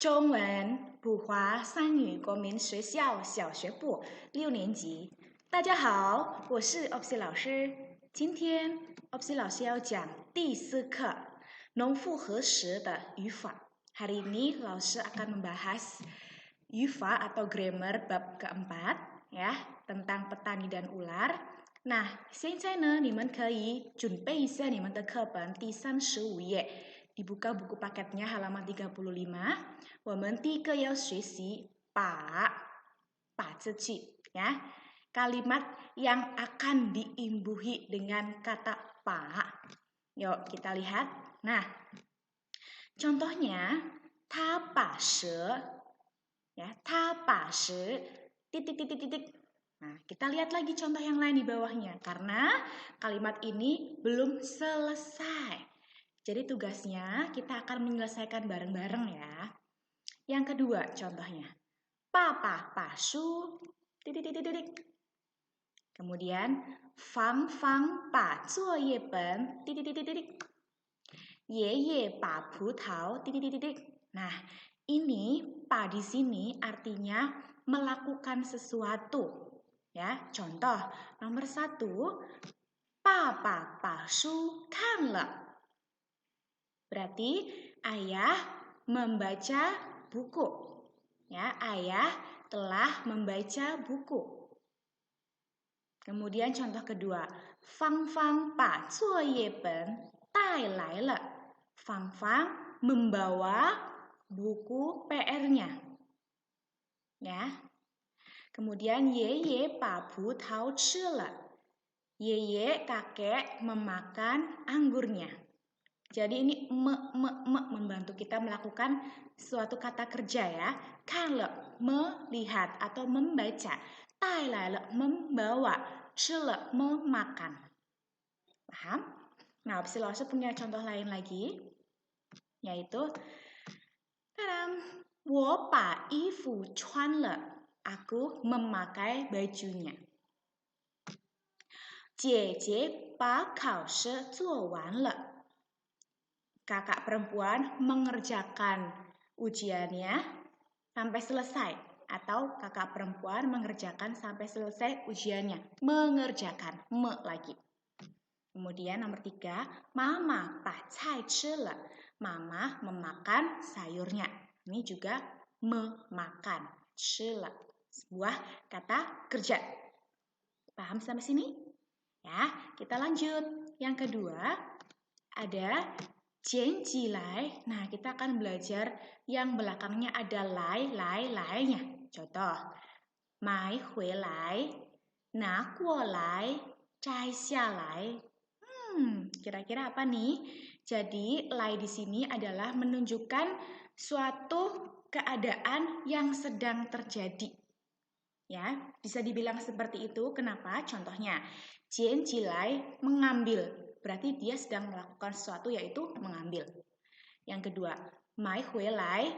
中文普华三语国民学校小学部6年级。大家好，我是 Opsi 老师。今天 Opsi 老师要讲第4课农复合时的语法。Hari ini 老师 akan membahas语法 atau grammar bab keempat ya tentang petani dan ular. 那现在呢，你们可以准备一下你们的课本第35页。Dibuka buku paketnya halaman 35. 我们第一个要学习把字句 ya. Kalimat yang akan diimbuhi dengan kata pak. Yuk kita lihat. Nah, contohnya 他把蛇 ya, 他把蛇 titik. Nah, kita lihat lagi contoh yang lain di bawahnya karena kalimat ini belum selesai. Jadi tugasnya kita akan menyelesaikan bareng-bareng ya. Yang kedua contohnya. Papa pasu titik. Kemudian Fang pa zuo ye ben titik. Ye pa pu tao titik. Nah, ini pa di sini artinya melakukan sesuatu. Ya, contoh nomor 1. Papa pasu kan le. Berarti ayah membaca buku. Ya, ayah telah membaca buku. Kemudian contoh kedua, Fang pa zuo ye ben dai lai le. Fang membawa buku PR-nya. Ya. Kemudian Ye pa pu tao chi le. Ye kakek memakan anggurnya. Jadi ini membantu kita melakukan suatu kata kerja ya. Kan le melihat atau membaca. Tai lai le membawa. Chi le memakan. Paham? Nah, Opsi Laoshi punya contoh lain lagi. Yaitu wo ba yifu chuan le. Aku memakai bajunya. Jie ba kao shi zuo wan le. Kakak perempuan mengerjakan ujiannya sampai selesai. Atau kakak perempuan mengerjakan sampai selesai ujiannya. Mengerjakan, lagi. Kemudian nomor 3, Mama pa cai chi le. Mama memakan sayurnya. Ini juga memakan, chi le. Sebuah kata kerja. Paham sampai sini? Ya, kita lanjut. Yang kedua, ada Jian ji lai. Nah, kita akan belajar yang belakangnya ada lai-nya. Contoh, mai hui lai, na guo lai, zai xia lai. Kira-kira apa nih? Jadi, lai di sini adalah menunjukkan suatu keadaan yang sedang terjadi. Ya, bisa dibilang seperti itu. Kenapa? Contohnya, Jian ji lai mengambil. Berarti dia sedang melakukan sesuatu yaitu mengambil. Yang kedua, mai hui lai.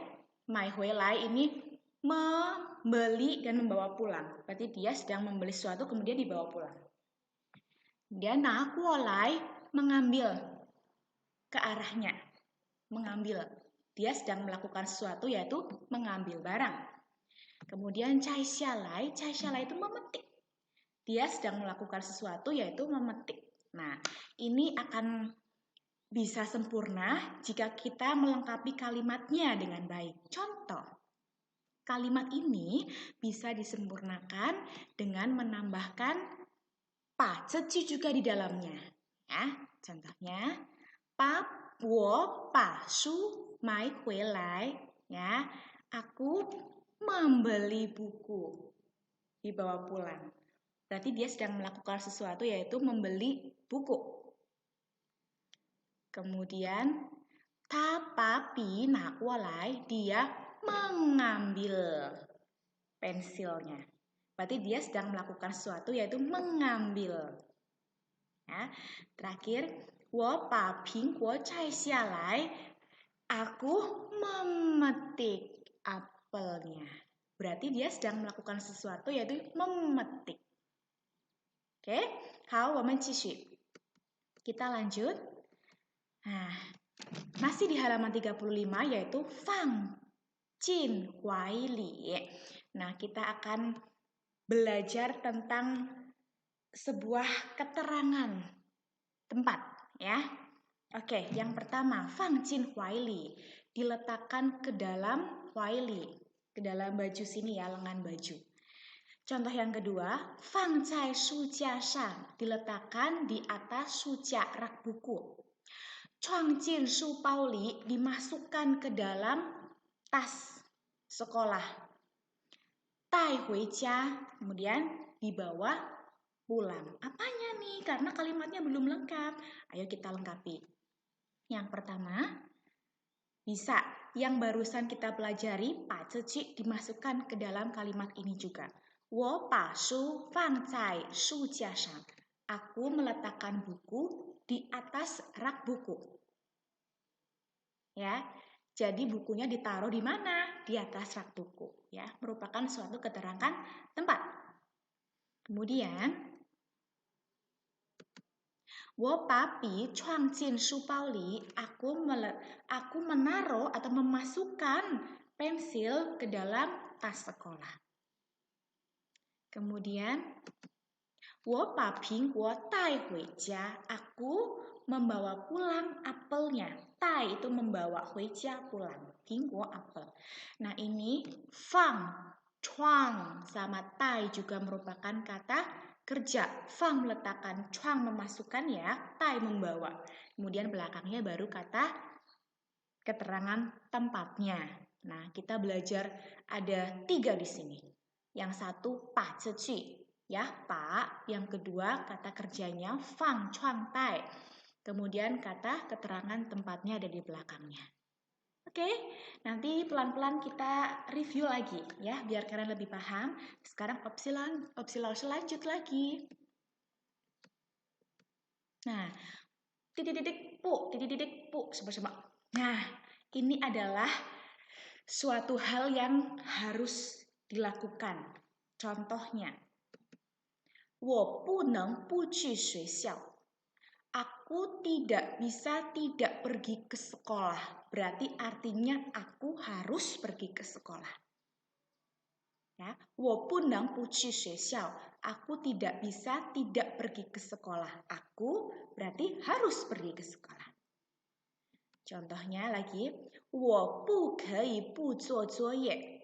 Mai hui lai ini membeli dan membawa pulang. Berarti dia sedang membeli sesuatu kemudian dibawa pulang. Kemudian na guo lai mengambil ke arahnya. Mengambil. Dia sedang melakukan sesuatu yaitu mengambil barang. Kemudian cai xia lai itu memetik. Dia sedang melakukan sesuatu yaitu memetik. Nah, ini akan bisa sempurna jika kita melengkapi kalimatnya dengan baik. Contoh, kalimat ini bisa disempurnakan dengan menambahkan pa zi juga di dalamnya. Ya, contohnya, pa wo pa su mai hui lai. Ya, aku membeli buku dibawa pulang. Berarti dia sedang melakukan sesuatu yaitu membeli buku. Kemudian ta pa pi na guo lai, dia mengambil pensilnya. Berarti dia sedang melakukan sesuatu yaitu mengambil. Ya. Terakhir, wo pa ping guo cai xia lai, aku memetik apelnya. Berarti dia sedang melakukan sesuatu yaitu memetik. Oke, hao, women ciship. Kita lanjut. Nah, masih di halaman 35 yaitu Fang Jin Huai Li. Nah, kita akan belajar tentang sebuah keterangan tempat, ya. Oke, yang pertama, Fang Jin Huai Li, diletakkan ke dalam Huai Li, ke dalam baju sini ya, lengan baju. Contoh yang kedua, Fang Cai Shu Jia Shang, diletakkan di atas sujia rak buku. Chuang Jin Shu Bao Li, dimasukkan ke dalam tas sekolah. Tai Hui Jia, kemudian dibawa pulang. Apanya nih? Karena kalimatnya belum lengkap. Ayo kita lengkapi. Yang pertama, bisa yang barusan kita pelajari, pa ceci dimasukkan ke dalam kalimat ini juga. Wo ba shu fang zai shu jia shang. Aku meletakkan buku di atas rak buku. Ya, jadi bukunya ditaruh di mana? Di atas rak buku. Ya, merupakan suatu keterangan tempat. Kemudian, Wo papi chuang jin shu bao li, aku menaruh atau memasukkan pensil ke dalam tas sekolah. Kemudian, Wo pa pingguo tai hui jia, aku membawa pulang apelnya. Tai itu membawa, hui jia pulang, pingguo apel. Nah, ini fang, chuang sama tai juga merupakan kata kerja. Fang meletakkan, chuang memasukkan ya, tai membawa. Kemudian belakangnya baru kata keterangan tempatnya. Nah, kita belajar ada 3 di sini. Yang satu, pa ceci, ya, pa. Yang kedua, kata kerjanya, fang, chuang, tai. Kemudian kata keterangan tempatnya ada di belakangnya. Oke, nanti pelan-pelan kita review lagi ya, biar kalian lebih paham. Sekarang opsi lanjut lagi. Nah, titik-titik pu, sama-sama. Nah, ini adalah suatu hal yang harus dilakukan. Contohnya, 我不能不去学校. Aku tidak bisa tidak pergi ke sekolah. Berarti artinya aku harus pergi ke sekolah. Ya, 我不能不去学校. Aku tidak bisa tidak pergi ke sekolah. Aku berarti harus pergi ke sekolah. Contohnya lagi, 我不可以不做作业.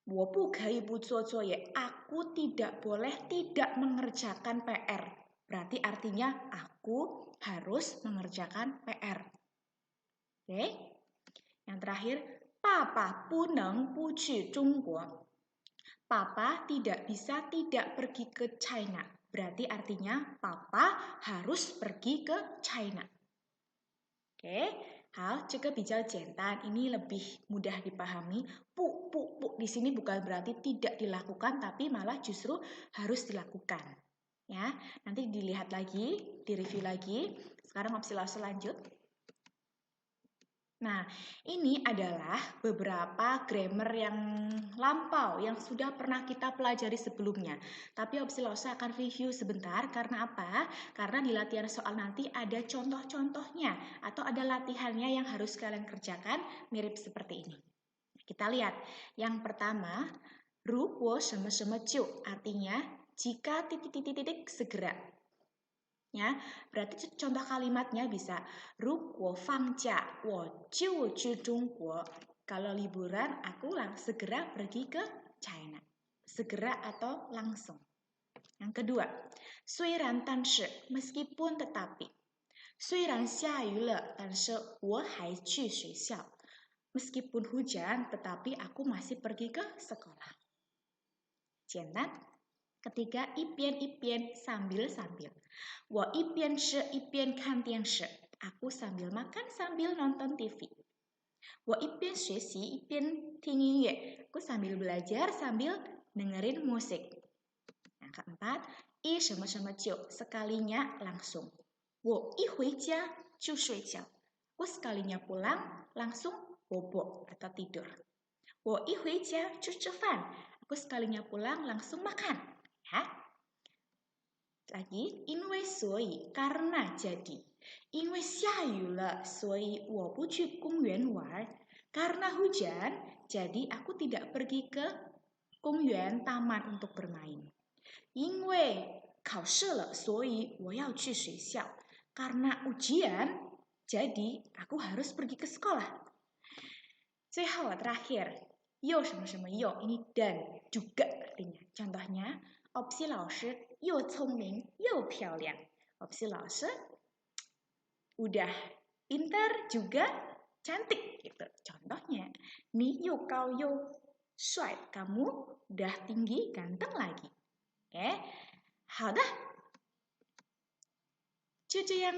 我不可以不做作业. Aku tidak boleh tidak mengerjakan PR. Berarti artinya aku harus mengerjakan PR. Oke. Yang terakhir, Papa 不能不去中国. Papa tidak bisa tidak pergi ke China. Berarti artinya Papa harus pergi ke China. Oke. 好，这个比较简单, ini lebih mudah dipahami. Pu di sini bukan berarti tidak dilakukan, tapi malah justru harus dilakukan. Ya, nanti dilihat lagi, direview lagi. Sekarang opsi lanjut. Nah, ini adalah beberapa grammar yang lampau yang sudah pernah kita pelajari sebelumnya. Tapi opsi akan review sebentar karena apa? Karena di latihan soal nanti ada contoh-contohnya atau ada latihannya yang harus kalian kerjakan mirip seperti ini. Kita lihat. Yang pertama, 如果什么什么就 artinya jika titik-titik segera. Ya, berarti contoh kalimatnya bisa 如果放假我就去中国. Kalau liburan aku segera pergi ke China. Segera atau langsung. Yang kedua, 虽然但是 meskipun tetapi. 虽然下雨了但是我还去学校. Meskipun hujan tetapi aku masih pergi ke sekolah. 简单. Ketiga, 一边 sambil-sambil. 我一边吃一边看电视. Aku sambil makan sambil nonton TV. 我一边学习一边听音乐. Aku sambil belajar sambil dengerin musik. Yang keempat, 一什么什么就 sekalinya langsung. 我一回家就睡觉. Aku sekalinya pulang langsung bobo atau tidur. 我一回家就吃饭. Aku sekalinya pulang langsung makan. Ya. Lagi, 因为所以 karena jadi. 因为下雨了所以我不去公园玩. Karena hujan, Jadi aku tidak pergi ke Kongyuan taman untuk bermain. 因为考试了，所以我要去学校. Karena ujian, jadi aku harus pergi ke sekolah. 最后 terakhir, 又什么什么又 ini dan juga artinya. Contohnya, opsi 老师又聪明又漂亮. Opsi 老师 udah pintar juga cantik gitu. Contohnya, 你又高又帅, kamu udah tinggi ganteng lagi. Oke, 好的，就这样。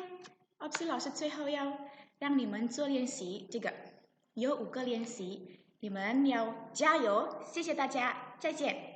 opsi 老师最后要让你们做练习，这个有5个练习，你们要加油。谢谢大家，再见。